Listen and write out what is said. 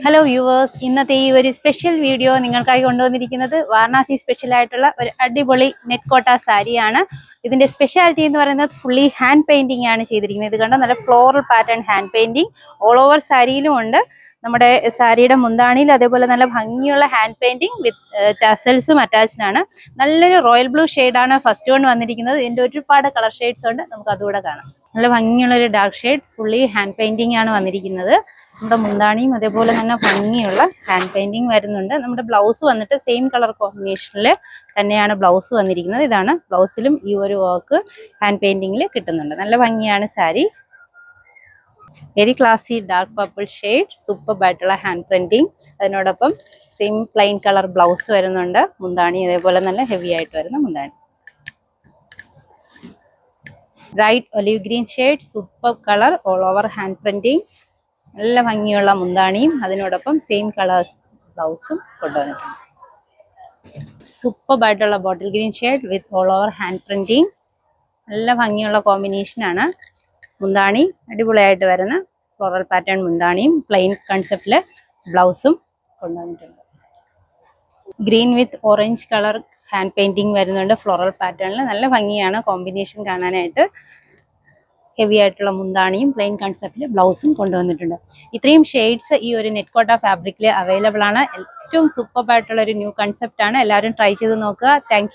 Hello viewers, ഇന്നത്തെ ഈ ഒരു സ്പെഷ്യൽ വീഡിയോ നിങ്ങൾക്കായി കൊണ്ടുവന്നിരിക്കുന്നത് വാരണാസി സ്പെഷ്യൽ ആയിട്ടുള്ള ഒരു അടിപൊളി നെറ്റ് കോട്ട സാരിയാണ്. ഇതിന്റെ സ്പെഷ്യാലിറ്റി എന്ന് പറയുന്നത് ഫുള്ളി ഹാൻഡ് പെയിന്റിംഗ് ആണ് ചെയ്തിരിക്കുന്നത്. ഇത് കണ്ടോ, നല്ല floral pattern hand painting all over സാരിയിലും ഉണ്ട്. നമ്മുടെ സാരിയുടെ മുന്താണിയിൽ അതേപോലെ നല്ല ഭംഗിയുള്ള ഹാൻഡ് പെയിന്റിംഗ് വിത്ത് ടസൽസും അറ്റാച്ച്ഡ് ആണ്. നല്ലൊരു റോയൽ ബ്ലൂ ഷെയ്ഡാണ് ഫസ്റ്റ് വൺ വന്നിരിക്കുന്നത്. ഇതിന്റെ ഒരുപാട് കളർ ഷെയ്ഡ്സ് ഉണ്ട്, നമുക്ക് അതുകൂടെ കാണാം. നല്ല ഭംഗിയുള്ള ഒരു dark shade fully hand painting ആണ് വന്നിരിക്കുന്നത്. നമ്മുടെ മുന്താണിയും അതേപോലെ തന്നെ ഭംഗിയുള്ള ഹാൻഡ് പെയിന്റിംഗ് വരുന്നുണ്ട്. നമ്മുടെ ബ്ലൗസ് വന്നിട്ട് സെയിം കളർ കോമ്പിനേഷനിൽ തന്നെയാണ് ബ്ലൗസ് വന്നിരിക്കുന്നത്. ഇതാണ് ബ്ലൗസിലും ഈ ഒരു വർക്ക് ഹാൻഡ് പെയിന്റിംഗിൽ കിട്ടുന്നുണ്ട്. നല്ല ഭംഗിയാണ് sari. Very ക്ലാസി dark purple shade, super ആയിട്ടുള്ള ഹാൻഡ് പ്രിന്റിംഗ്. അതിനോടൊപ്പം സെയിം പ്ലെയിൻ കളർ ബ്ലൗസ് വരുന്നുണ്ട്. മുന്താണി അതേപോലെ നല്ല ഹെവി ആയിട്ട് വരുന്ന മുന്താണി. Bright olive green shade, super colour all over hand printing. നല്ല ഭംഗിയുള്ള മുന്താണിയും അതിനോടൊപ്പം സെയിം കളേഴ്സ് ബ്ലൗസും കൊണ്ടുവന്നിട്ടുണ്ട്. സൂപ്പർ ആയിട്ടുള്ള bottle green shade with all over hand printing. നല്ല ഭംഗിയുള്ള കോമ്പിനേഷനാണ്. മുന്താണി അടിപൊളിയായിട്ട് വരുന്ന ഫ്ലോറൽ പാറ്റേൺ മുന്താണിയും പ്ലെയിൻ കൺസെപ്റ്റില് ബ്ലൗസും കൊണ്ടുവന്നിട്ടുണ്ട്. ഗ്രീൻ വിത്ത് ഓറഞ്ച് കളർ ഹാൻഡ് പെയിന്റിംഗ് വരുന്നുണ്ട് ഫ്ലോറൽ പാറ്റേണിൽ. നല്ല ഭംഗിയാണ് കോമ്പിനേഷൻ കാണാനായിട്ട്. ഹെവി ആയിട്ടുള്ള മുന്താണിയും പ്ലെയിൻ കൺസെപ്റ്റിൽ ബ്ലൗസും കൊണ്ടുവന്നിട്ടുണ്ട്. ഇത്രയും ഷെയ്ഡ്സ് ഈ ഒരു നെറ്റ് കോട്ട ഫാബ്രിക്കിൽ അവൈലബിൾ ആണ്. ഏറ്റവും സൂപ്പർ ആയിട്ടുള്ള ഒരു ന്യൂ കൺസെപ്റ്റ് ആണ്. എല്ലാവരും ട്രൈ ചെയ്ത് നോക്കുക. താങ്ക്